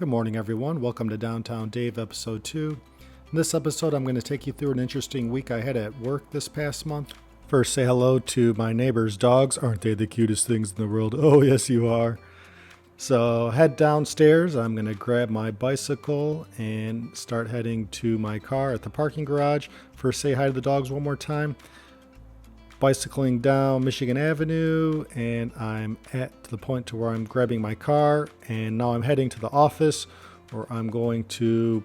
Good morning, everyone. Welcome to Downtown Dave, Episode 2. In this episode, I'm going to take you through an interesting week I had at work this past month. First, say hello to my neighbor's dogs. Aren't they the cutest things in the world? Oh, yes, you are. So, head downstairs. I'm going to grab my bicycle and start heading to my car at the parking garage. First, say hi to the dogs one more time. Bicycling down Michigan Avenue, and I'm at the point to where I'm grabbing my car, and now I'm heading to the office where I'm going to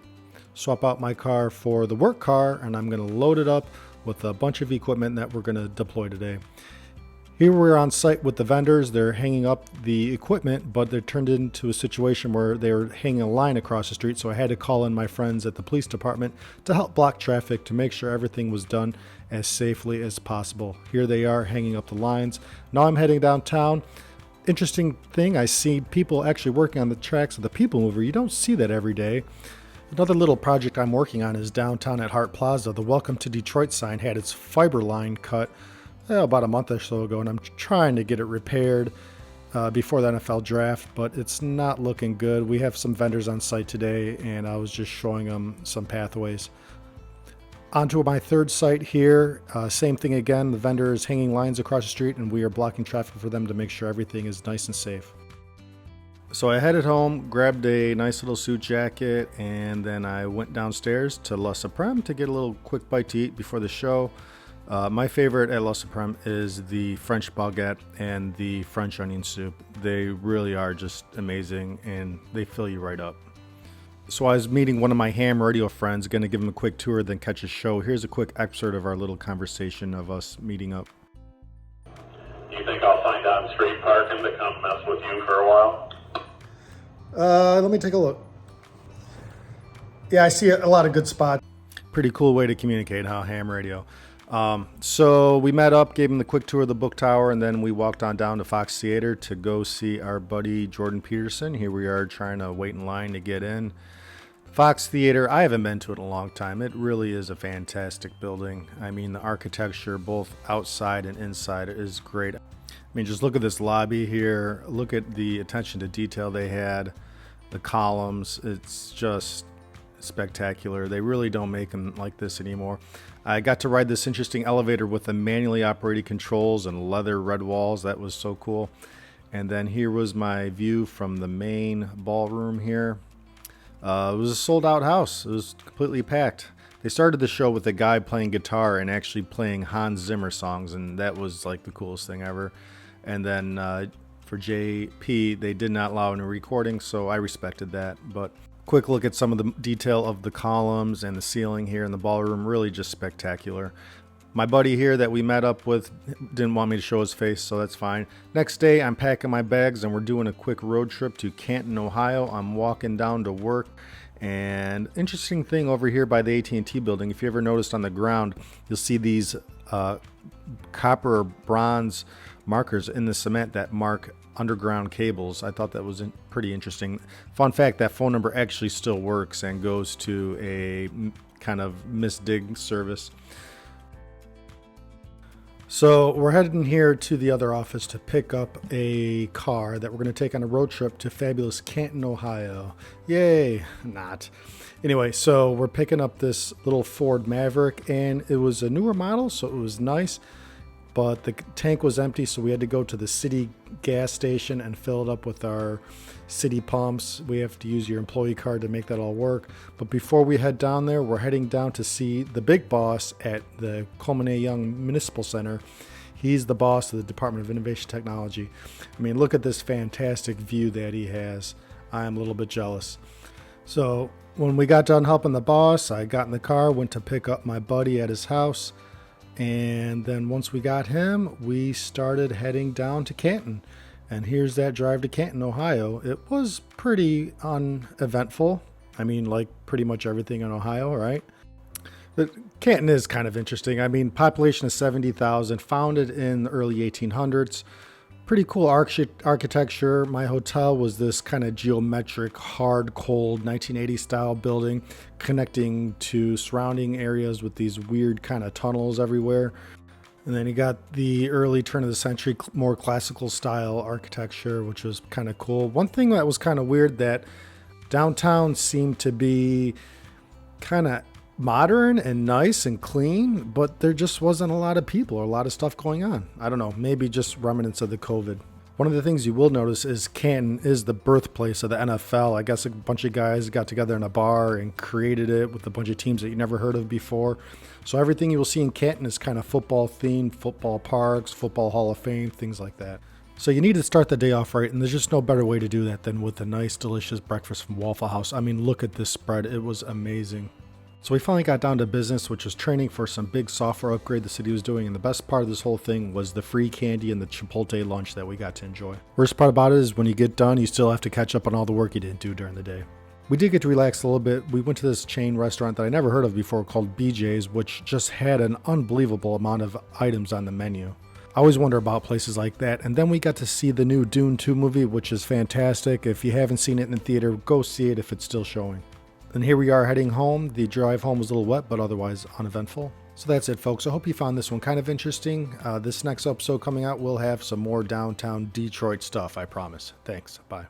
swap out my car for the work car, and I'm going to load it up with a bunch of equipment that we're going to deploy today. Here we're on site with the vendors. They're hanging up the equipment, but they turned into a situation where they were hanging a line across the street, so I had to call in my friends at the police department to help block traffic to make sure everything was done as safely as possible. Here they are hanging up the lines. Now I'm heading downtown. Interesting thing, I see people actually working on the tracks of the People Mover. You don't see that every day. Another little project I'm working on is downtown at Hart Plaza. The Welcome to Detroit sign had its fiber line cut about a month or so ago, and I'm trying to get it repaired before the NFL draft, but it's not looking good. We have some vendors on site today, and I was just showing them some pathways. Onto my third site here, same thing again. The vendor is hanging lines across the street, and we are blocking traffic for them to make sure everything is nice and safe. So I headed home, grabbed a nice little suit jacket, and then I went downstairs to La Supreme to get a little quick bite to eat before the show. My favorite at La Supreme is the French baguette and the French onion soup. They really are just amazing, and they fill you right up. So I was meeting one of my ham radio friends, going to give him a quick tour, then catch a show. Here's a quick excerpt of our little conversation of us meeting up. Do you think I'll find on-street parking to come mess with you for a while? Let me take a look. Yeah, I see a lot of good spots. Pretty cool way to communicate, huh? Ham radio. So we met up, gave him the quick tour of the book tower, and then we walked on down to Fox Theater to go see our buddy Jordan Peterson. Here we are trying to wait in line to get in. Fox Theater, I haven't been to it in a long time. It really is a fantastic building. I mean, the architecture, both outside and inside, is great. I mean, just look at this lobby here. Look at the attention to detail they had. The columns, it's just spectacular. They really don't make them like this anymore. I got to ride this interesting elevator with the manually operated controls and leather red walls. That was so cool. And then here was my view from the main ballroom here. It was a sold out house. It was completely packed. They started the show with a guy playing guitar and actually playing Hans Zimmer songs, and that was like the coolest thing ever. And then for JP, they did not allow any recording, so I respected that. But quick look at some of the detail of the columns and the ceiling here in the ballroom, really just spectacular. My buddy here that we met up with didn't want me to show his face, so that's fine. Next day, I'm packing my bags and we're doing a quick road trip to Canton, Ohio. I'm walking down to work, and interesting thing over here by the AT&T building, if you ever noticed on the ground, you'll see these copper or bronze markers in the cement that mark underground cables. I thought that was pretty interesting. Fun fact, that phone number actually still works and goes to a kind of misdig service. So we're heading here to the other office to pick up a car that we're going to take on a road trip to fabulous Canton, Ohio. Yay! Not. Anyway, so we're picking up this little Ford Maverick, and it was a newer model, so it was nice. But the tank was empty, so we had to go to the city gas station and fill it up with our city pumps. We have to use your employee card to make that all work. But before we head down there, we're heading down to see the big boss at the Coleman A. Young Municipal Center. He's the boss of the Department of Innovation Technology. I mean, look at this fantastic view that he has. I'm a little bit jealous. So when we got done helping the boss, I got in the car, went to pick up my buddy at his house. And then once we got him, we started heading down to Canton. And here's that drive to Canton, Ohio. It was pretty uneventful. I mean, like pretty much everything in Ohio, right? But Canton is kind of interesting. I mean, population of 70,000, founded in the early 1800s. Pretty cool architecture. My hotel was this kind of geometric, hard, cold 1980s style building connecting to surrounding areas with these weird kind of tunnels everywhere. And then you got the early turn of the century, more classical style architecture, which was kind of cool. One thing that was kind of weird that Downtown seemed to be kind of modern and nice and clean, but there just wasn't a lot of people or a lot of stuff going on. I don't know, maybe just remnants of the COVID. One of the things you will notice is Canton is the birthplace of the NFL. I guess a bunch of guys got together in a bar and created it with a bunch of teams that you never heard of before. So everything you will see in Canton is kind of football themed, football parks, football Hall of Fame, things like that. So you need to start the day off right, and there's just no better way to do that than with a nice, delicious breakfast from Waffle House. I mean, look at this spread. It was amazing. So we finally got down to business, which was training for some big software upgrade the city was doing, and the best part of this whole thing was the free candy and the Chipotle lunch that we got to enjoy. Worst part about it is when you get done, you still have to catch up on all the work you didn't do during the day. We did get to relax a little bit. We went to this chain restaurant that I never heard of before called BJ's, which just had an unbelievable amount of items on the menu. I always wonder about places like that. And then we got to see the new Dune 2 movie, which is fantastic. If you haven't seen it in the theater, go see it if it's still showing. And here we are heading home. The drive home was a little wet, but otherwise uneventful. So that's it, folks. I hope you found this one kind of interesting. This next episode coming out will have some more downtown Detroit stuff, I promise. Thanks. Bye.